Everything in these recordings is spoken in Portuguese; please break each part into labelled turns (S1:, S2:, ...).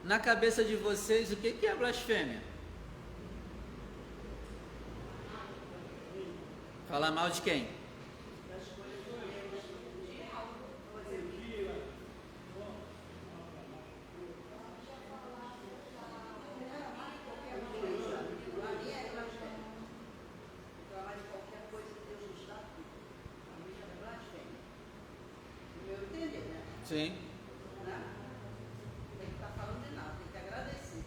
S1: na cabeça de vocês, o que é blasfêmia? Falar mal de quem? Sim.
S2: Tem que estar falando de nada, tem que agradecer.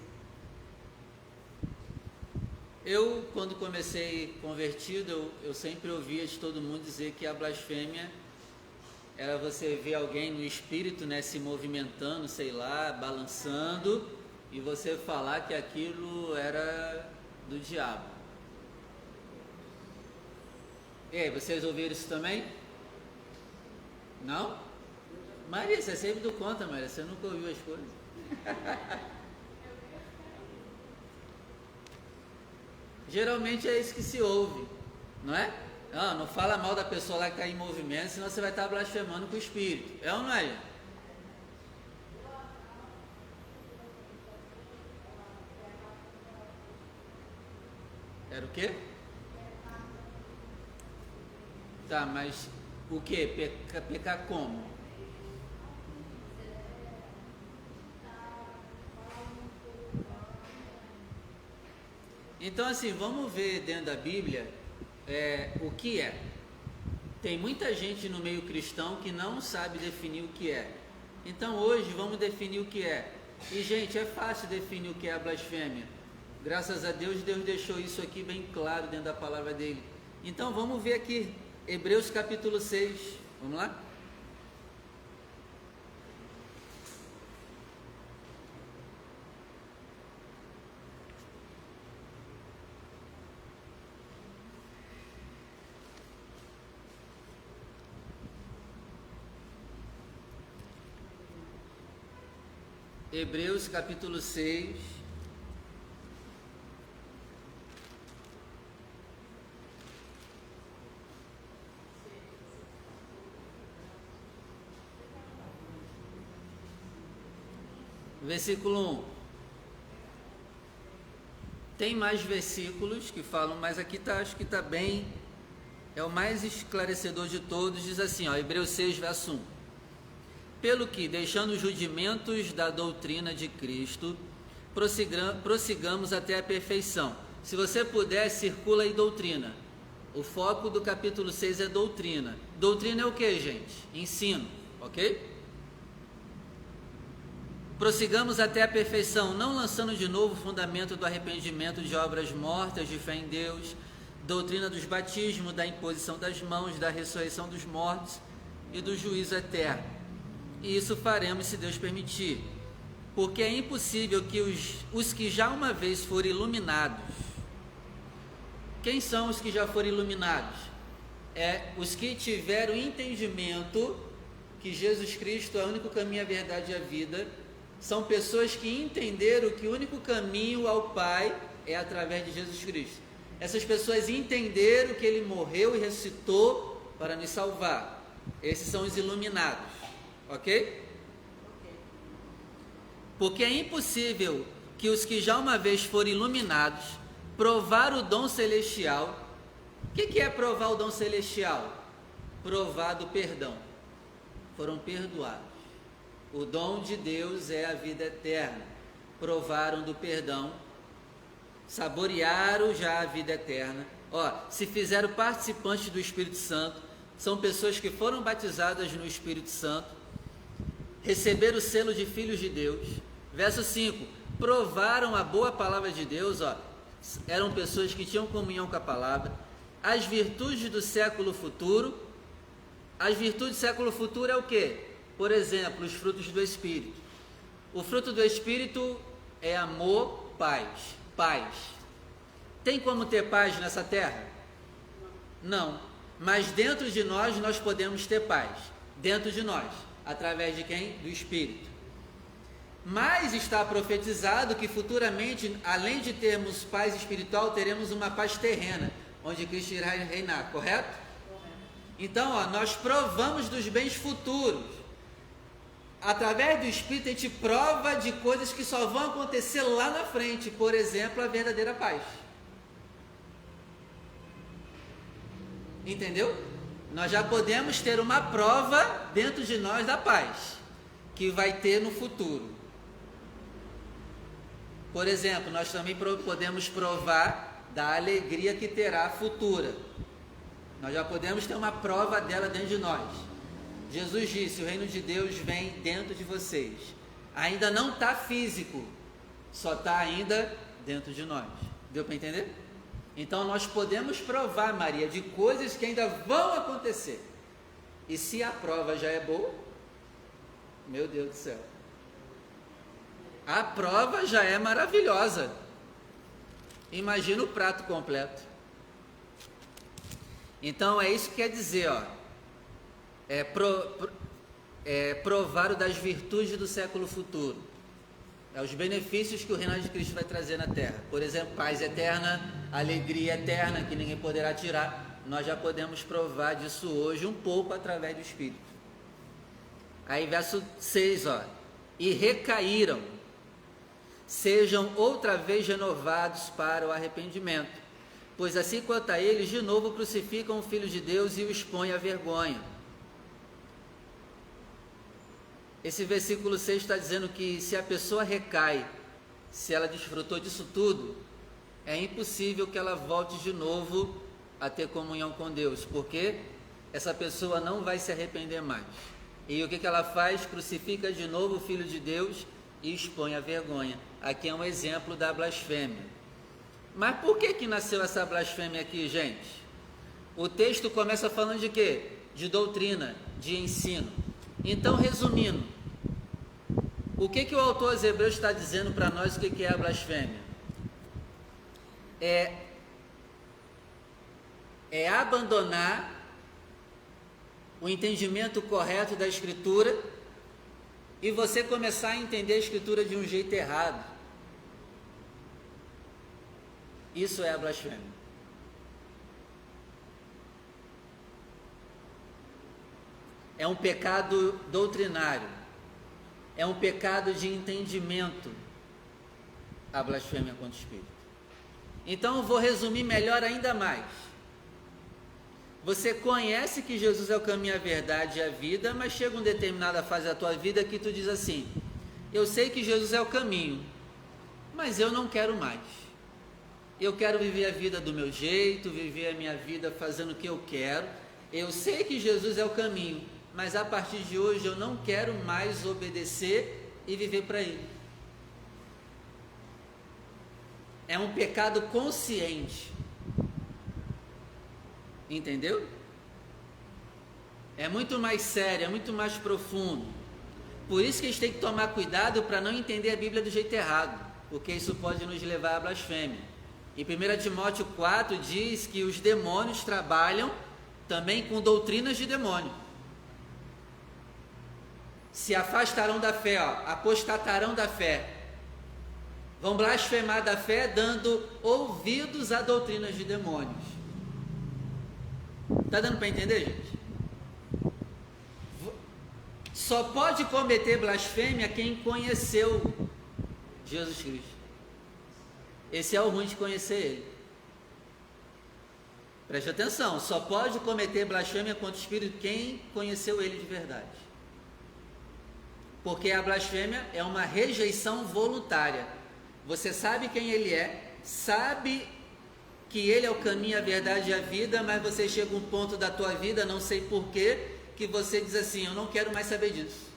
S1: Eu, quando comecei convertido, eu sempre ouvia de todo mundo dizer que a blasfêmia era você ver alguém no espírito, né, se movimentando, sei lá, balançando, e você falar que aquilo era do diabo. E aí, vocês ouviram isso também? Não? Maria, você sempre do conta, Maria, você nunca ouviu as coisas. Geralmente é isso que se ouve, não é? Não fala mal da pessoa lá que está em movimento, senão você vai estar blasfemando com o espírito. É ou não é? Era o quê? Tá, mas o quê? Pecar como? Então, assim, vamos ver dentro da Bíblia o que é. Tem muita gente no meio cristão que não sabe definir o que é. Então, hoje, vamos definir o que é. E, gente, é fácil definir o que é a blasfêmia. Graças a Deus, Deus deixou isso aqui bem claro dentro da palavra dele. Então, vamos ver aqui, Hebreus capítulo 6. Vamos lá? Hebreus capítulo 6, versículo 1. Tem mais versículos que falam, mas aqui acho que está bem, é o mais esclarecedor de todos. Diz assim, Hebreus 6, verso 1. Pelo que, deixando os rudimentos da doutrina de Cristo, prossigamos até a perfeição. Se você puder, circula aí doutrina. O foco do capítulo 6 é doutrina. Doutrina é o que, gente? Ensino, ok? Prossigamos até a perfeição, não lançando de novo o fundamento do arrependimento de obras mortas, de fé em Deus, doutrina dos batismos, da imposição das mãos, da ressurreição dos mortos e do juízo eterno. E isso faremos se Deus permitir, porque é impossível que os que já uma vez foram iluminados, quem são os que já foram iluminados? Os que tiveram entendimento que Jesus Cristo é o único caminho, a verdade e a vida. São pessoas que entenderam que o único caminho ao Pai é através de Jesus Cristo. Essas pessoas entenderam que Ele morreu e ressuscitou para nos salvar. Esses são os iluminados. Ok? Porque é impossível que os que já uma vez foram iluminados provar o dom celestial. O que é provar o dom celestial? Provar do perdão. Foram perdoados. O dom de Deus é a vida eterna. Provaram do perdão, saborearam já a vida eterna. Se fizeram participantes do Espírito Santo, são pessoas que foram batizadas no Espírito Santo, receberam o selo de filhos de Deus. Verso 5, provaram a boa palavra de Deus, eram pessoas que tinham comunhão com a palavra. As virtudes do século futuro. As virtudes do século futuro é o quê? Por exemplo, os frutos do Espírito. O fruto do Espírito é amor, paz. Paz. Tem como ter paz nessa terra? Não. Mas dentro de nós podemos ter paz. Dentro de nós. Através de quem? Do Espírito. Mas está profetizado que futuramente, além de termos paz espiritual, teremos uma paz terrena, onde Cristo irá reinar, correto? Então, nós provamos dos bens futuros. através do Espírito a gente prova de coisas que só vão acontecer lá na frente, por exemplo, a verdadeira paz. Entendeu? Nós já podemos ter uma prova dentro de nós da paz, que vai ter no futuro. Por exemplo, nós também podemos provar da alegria que terá futura. Nós já podemos ter uma prova dela dentro de nós. Jesus disse, o reino de Deus vem dentro de vocês. Ainda não está físico, só está ainda dentro de nós. Deu para entender? Então nós podemos provar, Maria, de coisas que ainda vão acontecer. E se a prova já é boa, meu Deus do céu, a prova já é maravilhosa. Imagina o prato completo. Então é isso que quer dizer, ó. Provar o das virtudes do século futuro. Os benefícios que o reinado de Cristo vai trazer na terra. Por exemplo, paz eterna, alegria eterna que ninguém poderá tirar. Nós já podemos provar disso hoje um pouco através do Espírito. Aí verso 6, ó. E recaíram, sejam outra vez renovados para o arrependimento, pois assim quanto a eles, de novo crucificam o Filho de Deus e o expõem à vergonha. Esse versículo 6 está dizendo que se a pessoa recai, se ela desfrutou disso tudo, é impossível que ela volte de novo a ter comunhão com Deus, porque essa pessoa não vai se arrepender mais. E o que ela faz? Crucifica de novo o Filho de Deus e expõe a vergonha. Aqui é um exemplo da blasfêmia. Mas por que nasceu essa blasfêmia aqui, gente? O texto começa falando de quê? De doutrina, de ensino. Então, resumindo, o que o autor aos Hebreus está dizendo para nós o que é a blasfêmia? É abandonar o entendimento correto da Escritura e você começar a entender a Escritura de um jeito errado. Isso é a blasfêmia. É um pecado doutrinário. É um pecado de entendimento, a blasfêmia contra o Espírito. Então eu vou resumir melhor ainda mais. Você conhece que Jesus é o caminho, a verdade e a vida, mas chega uma determinada fase da tua vida que tu diz assim, eu sei que Jesus é o caminho, mas eu não quero mais. Eu quero viver a vida do meu jeito, viver a minha vida fazendo o que eu quero. Eu sei que Jesus é o caminho, mas a partir de hoje eu não quero mais obedecer e viver para Ele. É um pecado consciente. Entendeu? É muito mais sério, é muito mais profundo. Por isso que a gente tem que tomar cuidado para não entender a Bíblia do jeito errado, porque isso pode nos levar à blasfêmia. Em 1 Timóteo 4 diz que os demônios trabalham também com doutrinas de demônio. Se afastarão da fé, apostatarão da fé. Vão blasfemar da fé dando ouvidos a doutrinas de demônios. Está dando para entender, gente? Só pode cometer blasfêmia quem conheceu Jesus Cristo. Esse é o ruim de conhecer Ele. Preste atenção, só pode cometer blasfêmia contra o Espírito quem conheceu Ele de verdade. Porque a blasfêmia é uma rejeição voluntária. Você sabe quem Ele é, sabe que Ele é o caminho, a verdade e a vida, mas você chega a um ponto da tua vida, não sei porquê, que você diz assim, eu não quero mais saber disso.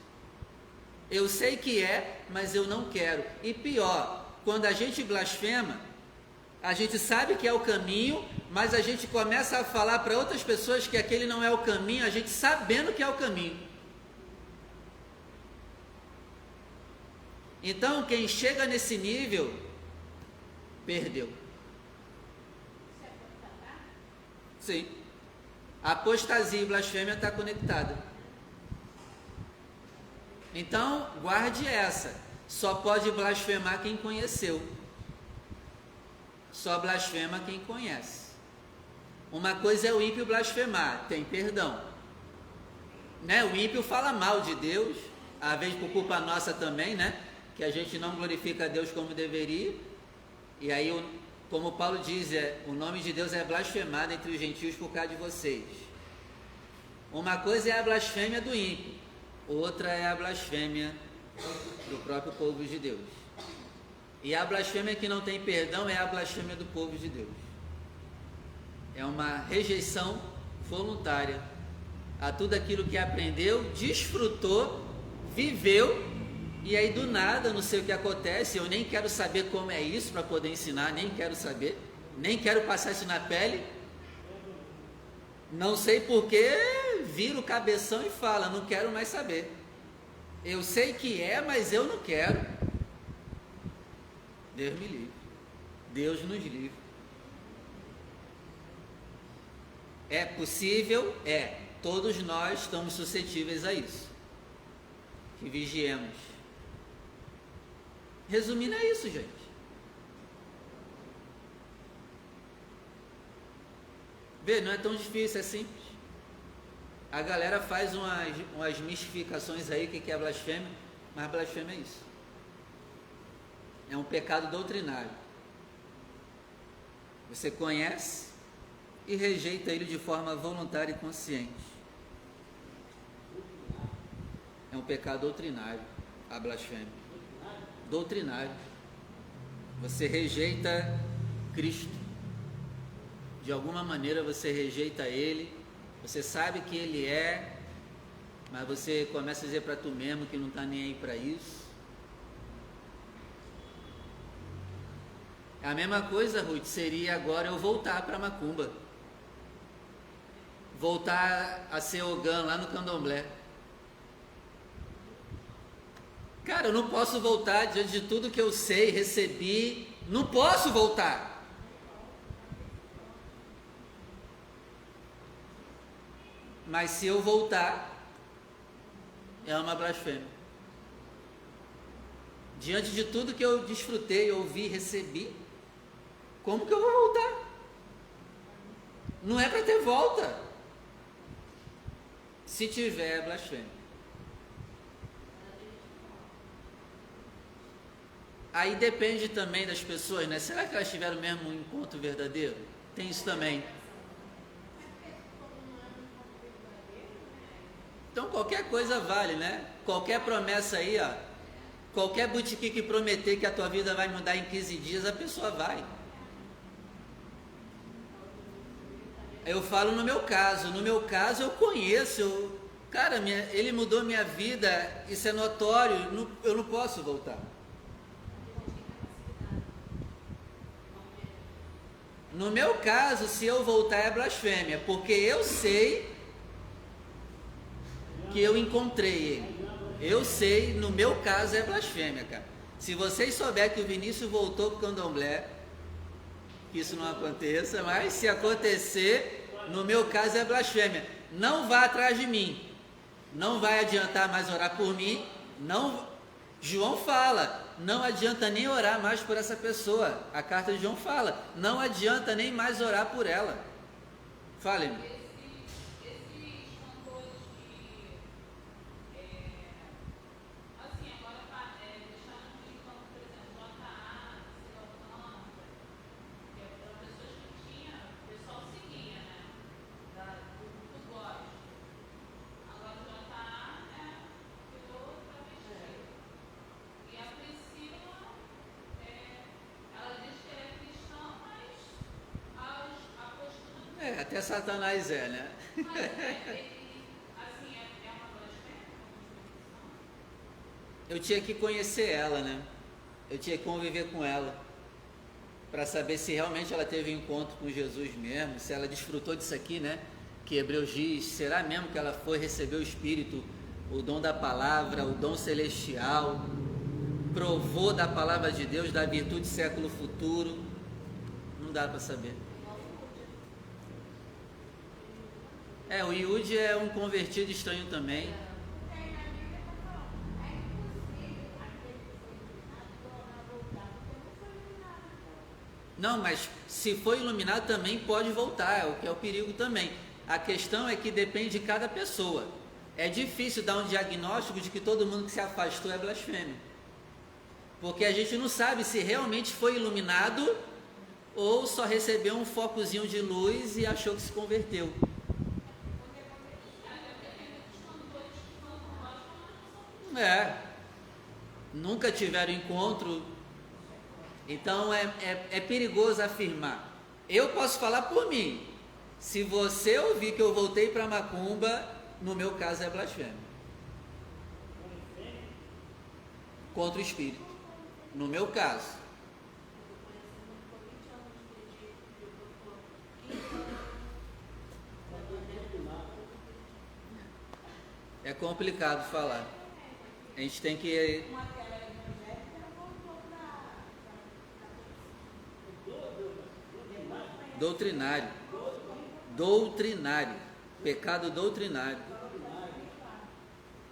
S1: Eu sei que é, mas eu não quero. E pior, quando a gente blasfema, a gente sabe que é o caminho, mas a gente começa a falar para outras pessoas que aquele não é o caminho, a gente sabendo que é o caminho. Então, quem chega nesse nível, perdeu. Sim. Apostasia e blasfêmia está conectada. Então, guarde essa. Só pode blasfemar quem conheceu. Só blasfema quem conhece. Uma coisa é o ímpio blasfemar, tem perdão. Né? O ímpio fala mal de Deus, Às vezes por culpa nossa também, né? Que a gente não glorifica a Deus como deveria. E aí, como Paulo diz, o nome de Deus é blasfemado entre os gentios por causa de vocês. Uma coisa é a blasfêmia do ímpio, outra é a blasfêmia do próprio povo de Deus. E a blasfêmia que não tem perdão é a blasfêmia do povo de Deus. É uma rejeição voluntária a tudo aquilo que aprendeu, desfrutou, viveu, e aí do nada, não sei o que acontece, eu nem quero saber como é isso para poder ensinar, nem quero saber, nem quero passar isso na pele. Não sei porque, vira o cabeção e fala, não quero mais saber. Eu sei que é, mas eu não quero. Deus me livre. Deus nos livre. É possível? É. Todos nós estamos suscetíveis a isso. Que vigiemos. Resumindo, é isso, gente. Vê, não é tão difícil, é simples. A galera faz umas mistificações aí, que é blasfêmia, mas blasfêmia é isso. É um pecado doutrinário. Você conhece e rejeita ele de forma voluntária e consciente. É um pecado doutrinário, a blasfêmia. Doutrinário. Você rejeita Cristo. De alguma maneira você rejeita Ele. Você sabe que Ele é, mas você começa a dizer para tu mesmo que não está nem aí para isso. A mesma coisa, Ruth, seria agora eu voltar para Macumba. Voltar a ser Ogã lá no Candomblé. Cara, eu não posso voltar diante de tudo que eu sei, recebi. Não posso voltar. Mas se eu voltar, é uma blasfêmia. Diante de tudo que eu desfrutei, ouvi, recebi, como que eu vou voltar? Não é para ter volta. Se tiver, é blasfêmia. Aí depende também das pessoas, né? Será que elas tiveram mesmo um encontro verdadeiro? Tem isso também. Então qualquer coisa vale, né? Qualquer promessa aí, ó, qualquer botequim que prometer que a tua vida vai mudar em 15 dias, a pessoa vai. Eu falo no meu caso eu conheço, cara, ele mudou minha vida, isso é notório, eu não posso voltar. No meu caso, se eu voltar é blasfêmia, porque eu sei que eu encontrei ele. Eu sei, no meu caso é blasfêmia, cara. Se vocês souberem que o Vinícius voltou para o Candomblé, que isso não aconteça, mas se acontecer, no meu caso é blasfêmia. Não vá atrás de mim. Não vai adiantar mais orar por mim. Não. João fala, não adianta nem orar mais por essa pessoa. A carta de João fala, não adianta nem mais orar por ela. Fale-me. Até Satanás é, né? Eu tinha que conhecer ela, né? Eu tinha que conviver com ela para saber se realmente ela teve um encontro com Jesus mesmo, se ela desfrutou disso aqui, né? Que Hebreus diz, será mesmo que ela foi receber o Espírito, o dom da palavra, o dom celestial, provou da palavra de Deus, da virtude século futuro? Não dá para saber. O Yud é um convertido estranho também. Não, mas se foi iluminado também pode voltar, o que é o perigo também. A questão é que depende de cada pessoa. é difícil dar um diagnóstico de que todo mundo que se afastou é blasfêmio. Porque a gente não sabe se realmente foi iluminado ou só recebeu um focozinho de luz e achou que se converteu. Nunca tiveram encontro. Então é perigoso afirmar. Eu posso falar por mim. Se você ouvir que eu voltei para macumba, no meu caso é blasfêmia. Contra o espírito. No meu caso. É complicado falar. A gente tem que... Doutrinário. Doutrinário. Pecado doutrinário.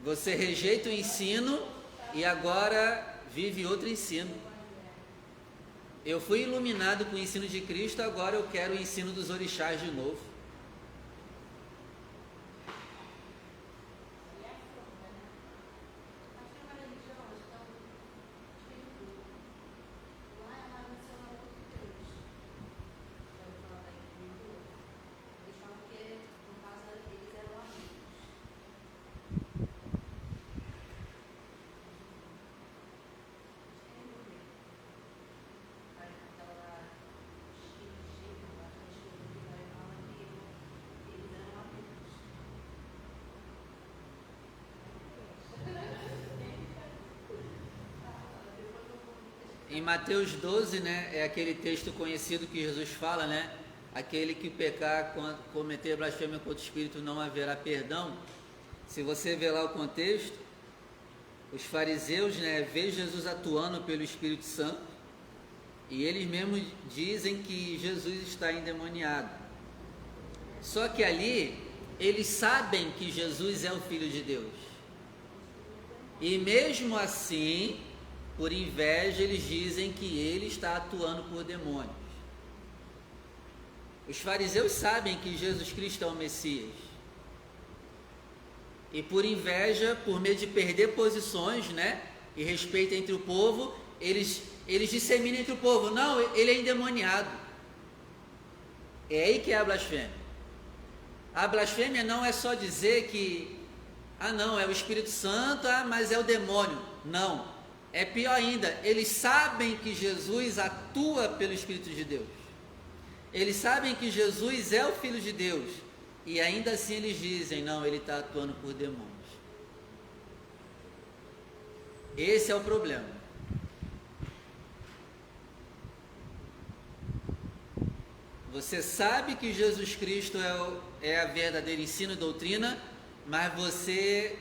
S1: Você rejeita o ensino e agora vive outro ensino. Eu fui iluminado com o ensino de Cristo, agora eu quero o ensino dos orixás de novo. Em Mateus 12, né, é aquele texto conhecido que Jesus fala, né? Aquele que pecar, cometer blasfêmia contra o Espírito, não haverá perdão. Se você ver lá o contexto, os fariseus, né, vê Jesus atuando pelo Espírito Santo e eles mesmos dizem que Jesus está endemoniado. Só que ali, eles sabem que Jesus é o Filho de Deus. E mesmo assim, por inveja, eles dizem que ele está atuando por demônios. Os fariseus sabem que Jesus Cristo é o Messias. E por inveja, por medo de perder posições, né, e respeito entre o povo, eles disseminam entre o povo: não, ele é endemoniado. É aí que é a blasfêmia. A blasfêmia não é só dizer que, não, é o Espírito Santo, mas é o demônio. Não. É pior ainda, eles sabem que Jesus atua pelo Espírito de Deus. Eles sabem que Jesus é o Filho de Deus. E ainda assim eles dizem: não, ele está atuando por demônios. Esse é o problema. Você sabe que Jesus Cristo é a verdadeira ensino e doutrina, mas você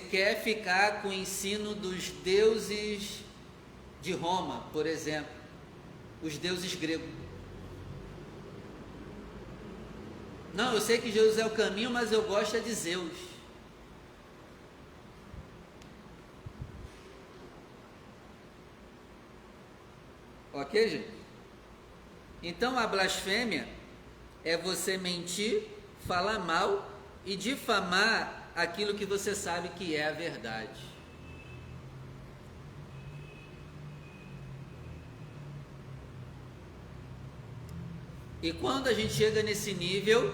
S1: quer ficar com o ensino dos deuses de Roma, por exemplo, os deuses gregos. Não, eu sei que Jesus é o caminho, mas eu gosto de Zeus. Ok, gente? Então a blasfêmia é você mentir, falar mal e difamar aquilo que você sabe que é a verdade. E quando a gente chega nesse nível,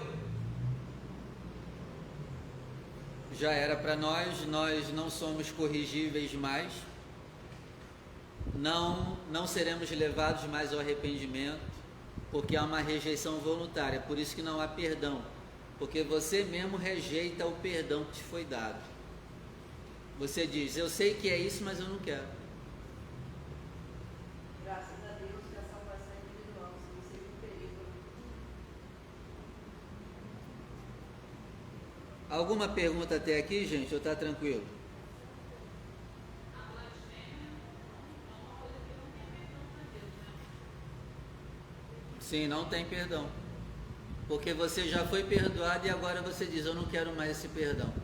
S1: já era para nós não somos corrigíveis mais, não seremos levados mais ao arrependimento, porque há uma rejeição voluntária, por isso que não há perdão, porque você mesmo rejeita o perdão que te foi dado. Você diz: eu sei que é isso, mas eu não quero.
S2: Graças a Deus que a salvação é individual, se você não perigo.
S1: Alguma pergunta até aqui, gente, ou está tranquilo? Sim, não tem perdão. Porque você já foi perdoado e agora você diz: eu não quero mais esse perdão.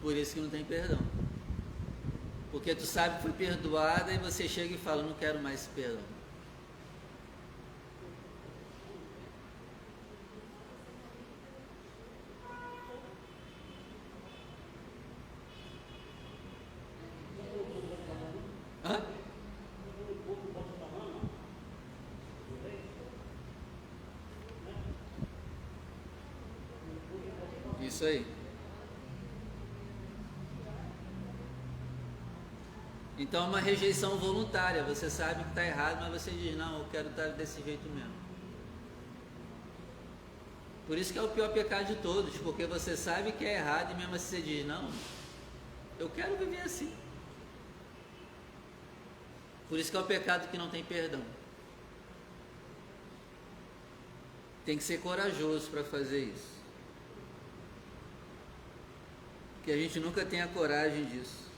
S1: Por isso que não tem perdão. Porque tu sabe que foi perdoada e você chega e fala: não quero mais esse perdão. Isso aí. Então é uma rejeição voluntária. Você sabe que está errado, mas você diz, não, eu quero estar desse jeito mesmo. Por isso que é o pior pecado de todos, porque você sabe que é errado e mesmo assim você diz, não, eu quero viver assim. Por isso que é o pecado que não tem perdão. Tem que ser corajoso para fazer isso. Porque a gente nunca tem a coragem disso.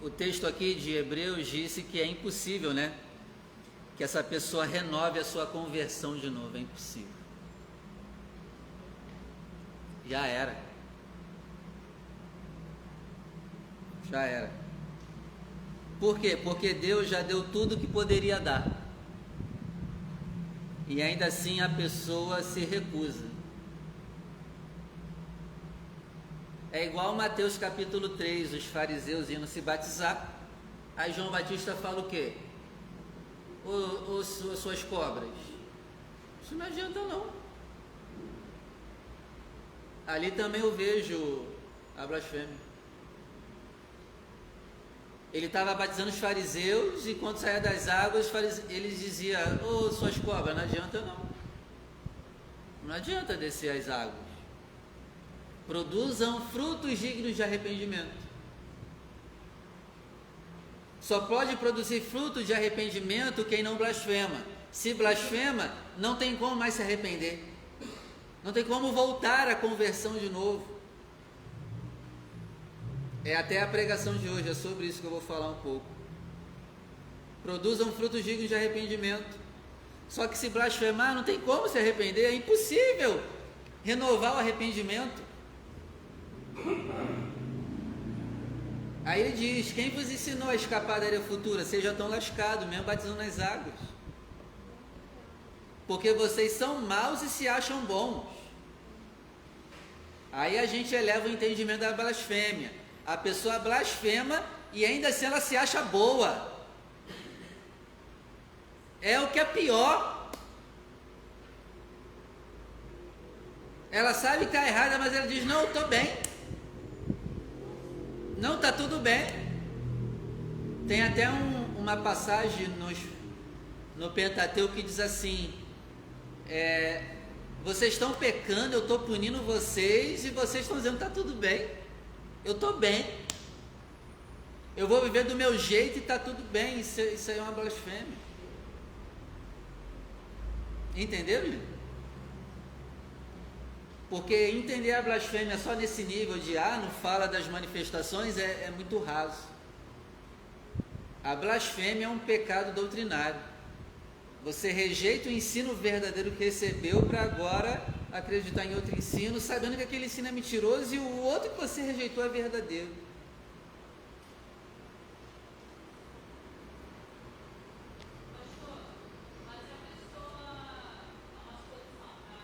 S1: O texto aqui de Hebreus disse que é impossível, né? Que essa pessoa renove a sua conversão de novo. É impossível. Já era. Já era. Por quê? Porque Deus já deu tudo que poderia dar. E ainda assim a pessoa se recusa. É igual Mateus capítulo 3, os fariseus indo se batizar. Aí João Batista fala o quê? Suas cobras. Isso não adianta não. Ali também eu vejo a blasfêmia. Ele estava batizando os fariseus e quando saía das águas, eles diziam, suas cobras, não adianta não. Não adianta descer as águas. Produzam frutos dignos de arrependimento. Só pode produzir frutos de arrependimento quem não blasfema. Se blasfema, não tem como mais se arrepender. Não tem como voltar à conversão de novo. É até a pregação de hoje, é sobre isso que eu vou falar um pouco. Produzam frutos dignos de arrependimento. Só que se blasfemar, não tem como se arrepender, é impossível renovar o arrependimento. Aí ele diz, quem vos ensinou a escapar da era futura? Vocês já estão lascados, mesmo batizando nas águas. Porque vocês são maus e se acham bons. Aí a gente eleva o entendimento da blasfêmia. A pessoa blasfema e ainda assim ela se acha boa. É o que é pior. Ela sabe que está errada, mas ela diz, não, eu estou bem. Não, está tudo bem. Tem até uma passagem no Pentateuco que diz assim, vocês estão pecando, eu estou punindo vocês e vocês estão dizendo, está tudo bem. Eu estou bem, eu vou viver do meu jeito e está tudo bem. Isso aí é uma blasfêmia. Entenderam, gente? Porque entender a blasfêmia só nesse nível de não fala das manifestações é muito raso. A blasfêmia é um pecado doutrinário. Você rejeita o ensino verdadeiro que recebeu para agora acreditar em outro ensino, sabendo que aquele ensino é mentiroso e o outro que você rejeitou é verdadeiro.
S2: Pastor, mas a pessoa, é uma suposição, tá?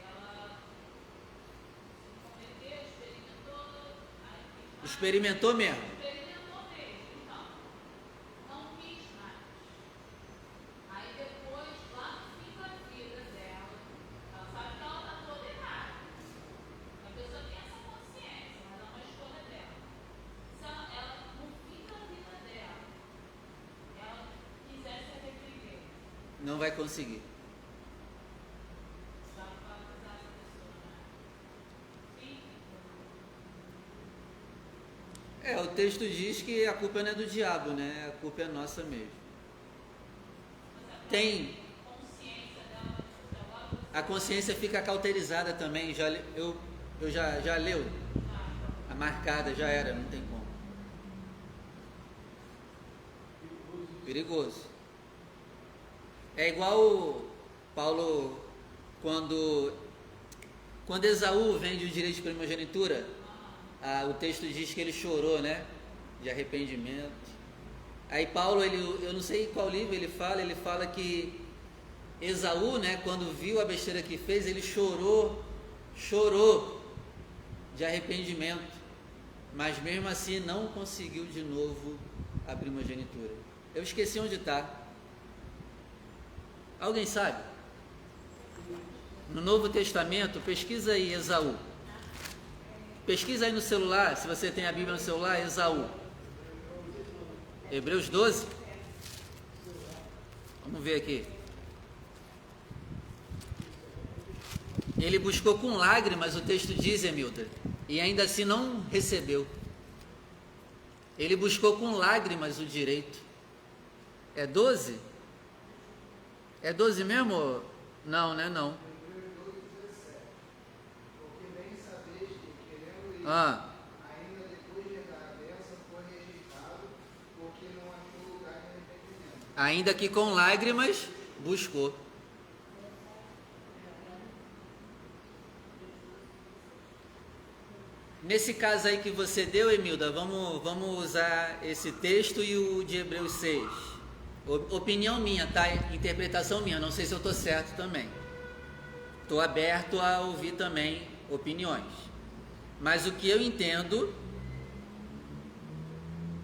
S2: Ela se converteu, experimentou, aí
S1: Experimentou mesmo.
S2: experimentou mesmo, então, não quis mais. Aí depois, lá no fim da vida dela, ela sabe que ela está toda errada. A pessoa tem essa consciência, mas é uma escolha dela. Se ela, no fim da vida dela, ela quiser se arrepender,
S1: Não vai conseguir.
S2: sabe, para avisar essa pessoa, né? Sim.
S1: O texto diz que a culpa não é do diabo, né? A culpa é nossa mesmo. Tem.
S2: Consciência dela, agora
S1: A consciência fica cauterizada também. Já leu? A marcada já era, não tem como. Perigoso. É igual Paulo quando Esaú vende o direito de primogenitura. O texto diz que ele chorou, né? De arrependimento. Aí Paulo, eu não sei qual livro ele fala que Esaú, né, quando viu a besteira que fez, ele chorou de arrependimento, mas mesmo assim não conseguiu de novo a primogenitura. Eu esqueci onde está. Alguém sabe? No Novo Testamento, pesquisa aí Esaú. Pesquisa aí no celular, se você tem a Bíblia no celular, Esaú. Hebreus 12. Vamos ver aqui. Ele buscou com lágrimas, o texto diz, Emilton, e ainda assim não recebeu. Ele buscou com lágrimas o direito. É 12? É 12 mesmo? Não, né? Não. Ah.
S3: Ainda depois de herdar a bênção, foi rejeitado, porque não achou lugar de arrependimento.
S1: Ainda que com lágrimas, buscou. Nesse caso aí que você deu, Emilda, vamos usar esse texto e o de Hebreus 6. Opinião minha, tá? Interpretação minha, não sei se eu estou certo também. Estou aberto a ouvir também opiniões. Mas o que eu entendo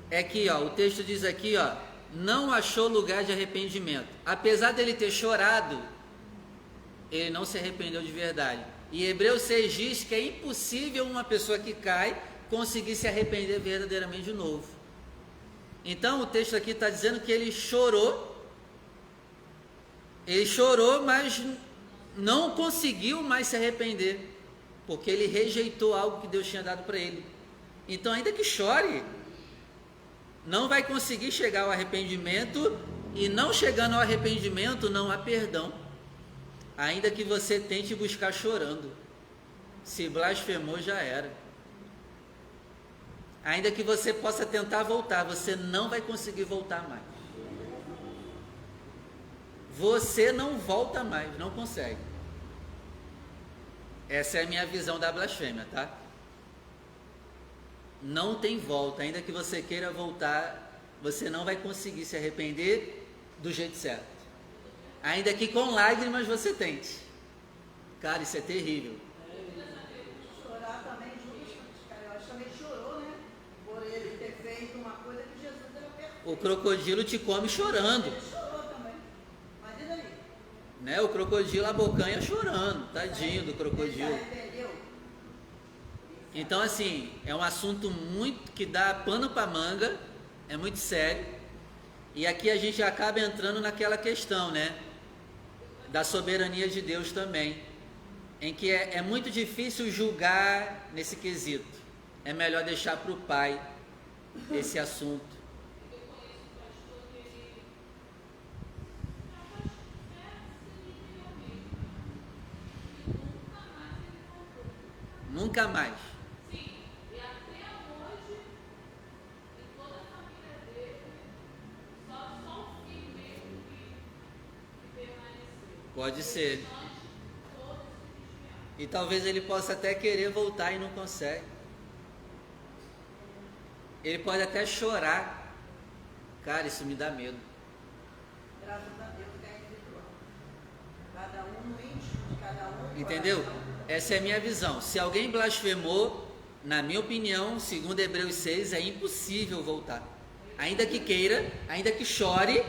S1: é que, ó, o texto diz aqui, ó, não achou lugar de arrependimento. Apesar dele ter chorado, ele não se arrependeu de verdade. E Hebreus 6 diz que é impossível uma pessoa que cai conseguir se arrepender verdadeiramente de novo. Então o texto aqui está dizendo que ele chorou, mas não conseguiu mais se arrepender, porque ele rejeitou algo que Deus tinha dado para ele. Então, ainda que chore, não vai conseguir chegar ao arrependimento, e não chegando ao arrependimento não há perdão. Ainda que você tente buscar chorando, se blasfemou, já era. Ainda que você possa tentar voltar, você não vai conseguir voltar mais. Você não volta mais, não consegue. Essa é a minha visão da blasfêmia, tá? Não tem volta, ainda que você queira voltar, você não vai conseguir se arrepender do jeito certo. Ainda que com lágrimas você tente. Cara, isso é terrível.
S4: Chorar também, eu acho que também chorou, né? Por ele ter feito uma coisa que Jesus era perfeito.
S1: O crocodilo te come chorando.
S4: Ele chorou também. Imagina aí.
S1: Né? O crocodilo abocanha chorando. Tadinho do crocodilo.
S4: Ele se arrependeu.
S1: Então, assim, é um assunto muito que dá pano para manga. É muito sério. E aqui a gente acaba entrando naquela questão, né? Da soberania de Deus também, em que é muito difícil julgar nesse quesito. É melhor deixar para o Pai esse assunto. Nunca mais.
S2: Sim, e até hoje, em toda a família dele, só o filho mesmo que permaneceu.
S1: Pode ser.
S2: Todos se desviaram.
S1: E talvez ele possa até querer voltar e não consegue. Ele pode até chorar. Cara, isso me dá medo.
S4: Graças a Deus que é individual. Cada um no íntimo de cada um.
S1: Entendeu?
S4: Coração.
S1: Essa é a minha visão. Se alguém blasfemou, na minha opinião, segundo Hebreus 6, é impossível voltar. Ainda que queira, ainda que chore,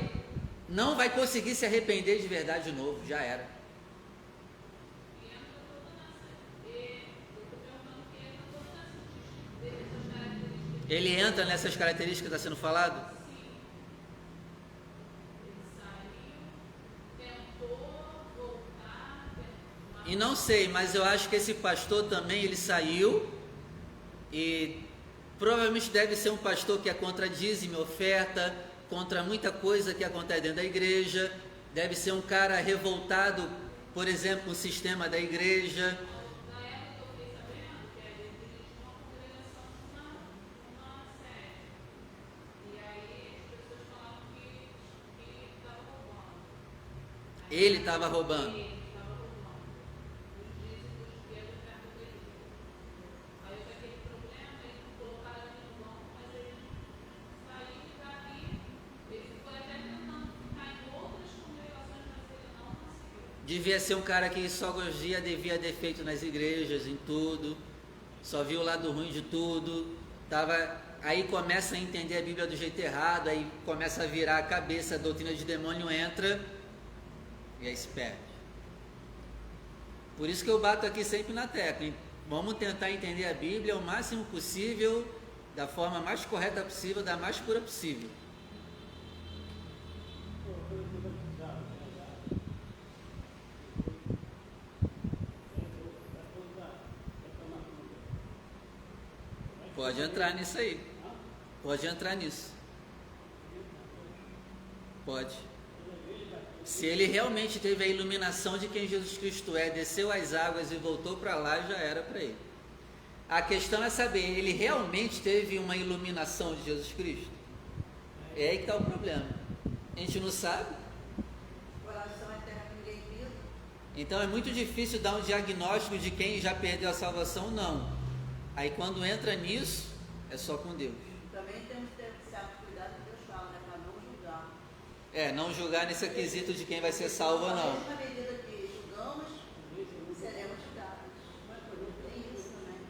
S1: não vai conseguir se arrepender de verdade de novo. Já era. Ele entra nessas características que está sendo falado? E não sei, mas eu acho que esse pastor também, ele saiu e provavelmente deve ser um pastor que é contra dízimo, oferta, contra muita coisa que acontece dentro da igreja, deve ser um cara revoltado, por exemplo, com o sistema da igreja.
S2: Na época eu fiquei sabendo que ele dirigiu uma congregação numa sede. E aí as pessoas falavam que ele estava roubando.
S1: Ele estava roubando.
S2: Ele estava roubando os dízimos que era oferta da igreja. Aí houve aquele problema, eles colocaram ele no banco, mas ele saiu dali. Ele foi até tentando ficar em outras congregações, mas ele não conseguiu.
S1: Devia ser um cara que só devia ter feito nas igrejas, em tudo, só viu o lado ruim de tudo, aí começa a entender a Bíblia do jeito errado, aí começa a virar a cabeça, a doutrina de demônio entra, E aí se perde. Por isso que eu bato aqui sempre na tecla, hein? Vamos tentar entender a Bíblia o máximo possível, da forma mais correta possível, da mais pura possível. Pode entrar nisso aí. Pode entrar nisso. Pode. Se ele realmente teve a iluminação de quem Jesus Cristo é, desceu as águas e voltou para lá, já era para ele. A questão é saber, ele realmente teve uma iluminação de Jesus Cristo? É aí que está o problema. A gente não sabe.
S4: Coração é terra que ninguém pisa.
S1: Então é muito difícil dar um diagnóstico de quem já perdeu a salvação, não. Aí quando entra nisso, é só com Deus.
S4: Também temos que ter certo cuidado que Deus fala, né? Para não julgar.
S1: Não julgar nesse quesito de quem vai ser salvo ou não.
S4: Na medida que julgamos, seremos julgados. Tem isso também.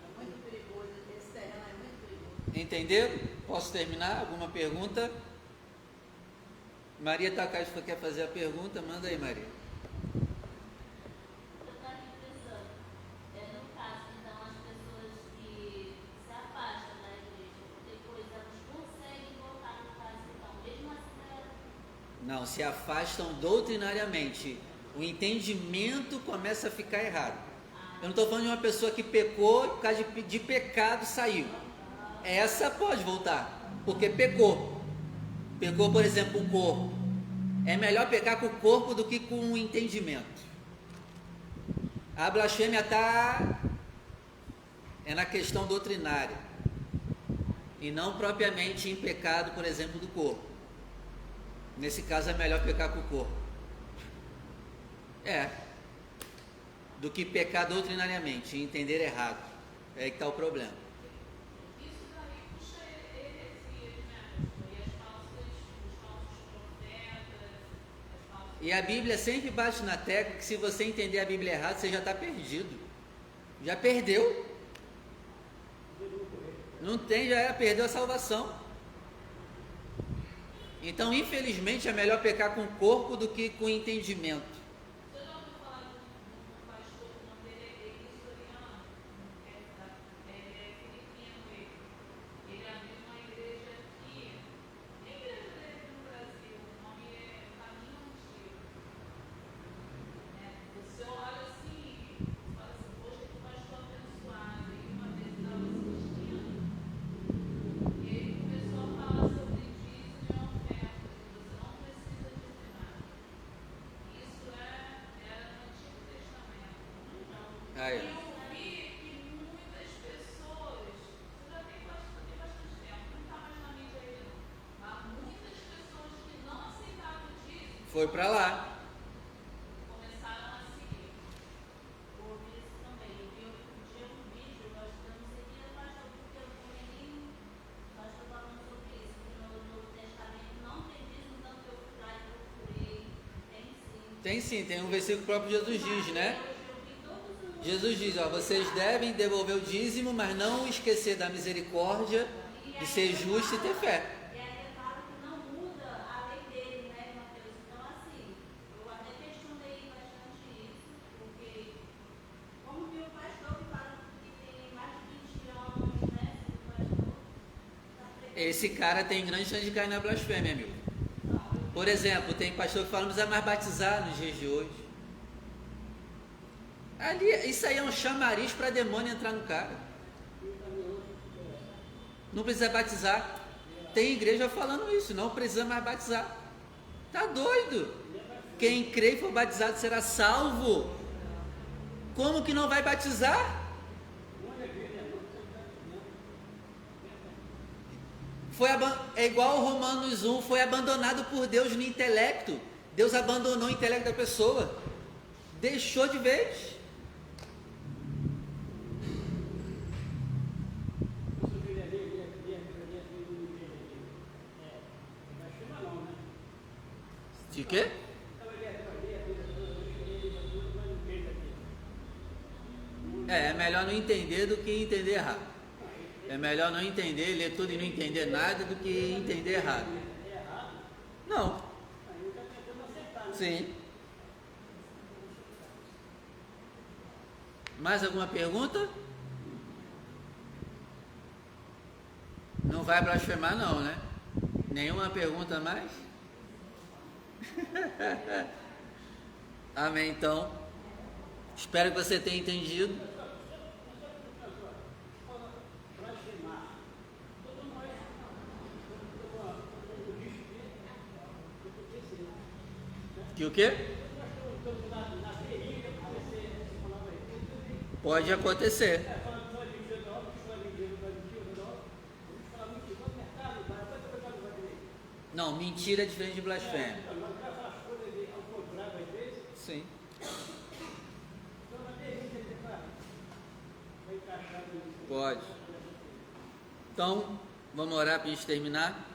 S4: É muito perigoso, esse terreno é muito perigoso.
S1: Entenderam? Posso terminar? Alguma pergunta? Maria Takashi quer fazer a pergunta? Manda aí, Maria.
S2: Eu estou aqui pensando, no caso, então, as pessoas que se afastam da igreja, depois elas conseguem voltar no caso, então, mesmo assim,
S1: Não, se afastam doutrinariamente. O entendimento começa a ficar errado. Eu não estou falando de uma pessoa que pecou e por causa de pecado saiu. Essa pode voltar, porque pecou. Pecou, por exemplo, o corpo. É melhor pecar com o corpo do que com o entendimento. A blasfêmia é na questão doutrinária e não propriamente em pecado, por exemplo, do corpo. Nesse caso é melhor pecar com o corpo. Do que pecar doutrinariamente e entender errado. É aí que está o problema.
S2: isso daí puxa heresias, né? E os falsos profetas, as falsas...
S1: E a Bíblia sempre bate na tecla que se você entender a Bíblia errado, você já está perdido. Já perdeu. Não tem, perdeu a salvação. Então, infelizmente, é melhor pecar com o corpo do que com o entendimento.
S2: Você já ouviu falar de um pastor, o nome dele é Eli Soriano? Ele é filipino, ele abriu uma igreja aqui, a igreja dele no Brasil, o nome é Caminho Antigo. Você olha assim, fala assim, poxa, que pastor abençoado. E uma vez eu estava assistindo, e ele começou a falar sobre dízimo e oferta, que você não precisa dizer nada. Isso era no Antigo Testamento.
S1: Aí.
S2: E eu vi que muitas pessoas, isso já tem bastante tempo, não está mais na mídia aí não, mas muitas pessoas que não aceitavam o dízimo
S1: Foi para lá.
S2: começaram a seguir. Eu ouvi isso também. Eu vi outro dia um vídeo, eu acho que eu não sei quem é o pastor, porque eu também pastor falando sobre isso, que no Novo Testamento não tem dízimo, tanto que eu fui lá e procurei. Tem sim.
S1: Tem sim, tem um versículo próprio Jesus diz, né?
S2: Eu vi todos os
S1: Jesus diz, vocês devem devolver o dízimo, mas não esquecer da misericórdia, de ser justo e ter fé.
S2: E aí é claro que não muda a lei dele, né, Mateus? Então, assim, eu até questionei bastante isso, porque como que o pastor que fala que tem mais de 20 anos, né, sendo pastor, tá pregando.
S1: Esse cara tem grande chance de cair na blasfêmia, amigo. Por exemplo, tem pastor que fala, não precisa mais batizar nos dias de hoje. Ali, isso aí é um chamariz para demônio entrar no cara. Não precisa batizar. Tem igreja falando isso, não precisa mais batizar. Tá doido? Quem crê e for batizado será salvo. Como que não vai batizar? É igual o Romanos 1, foi abandonado por Deus no intelecto. Deus abandonou o intelecto da pessoa. Deixou de vez. De quê? É melhor não entender do que entender errado. É melhor não entender, ler tudo e não entender nada do que entender errado. Não. Sim. Mais alguma pergunta? Não vai blasfemar não, né? Nenhuma pergunta mais? Amém, então. Espero que você tenha entendido. Que o quê? Pode acontecer. Não, mentira é diferente de blasfêmia. Sim. Pode. Então, vamos orar para a gente terminar.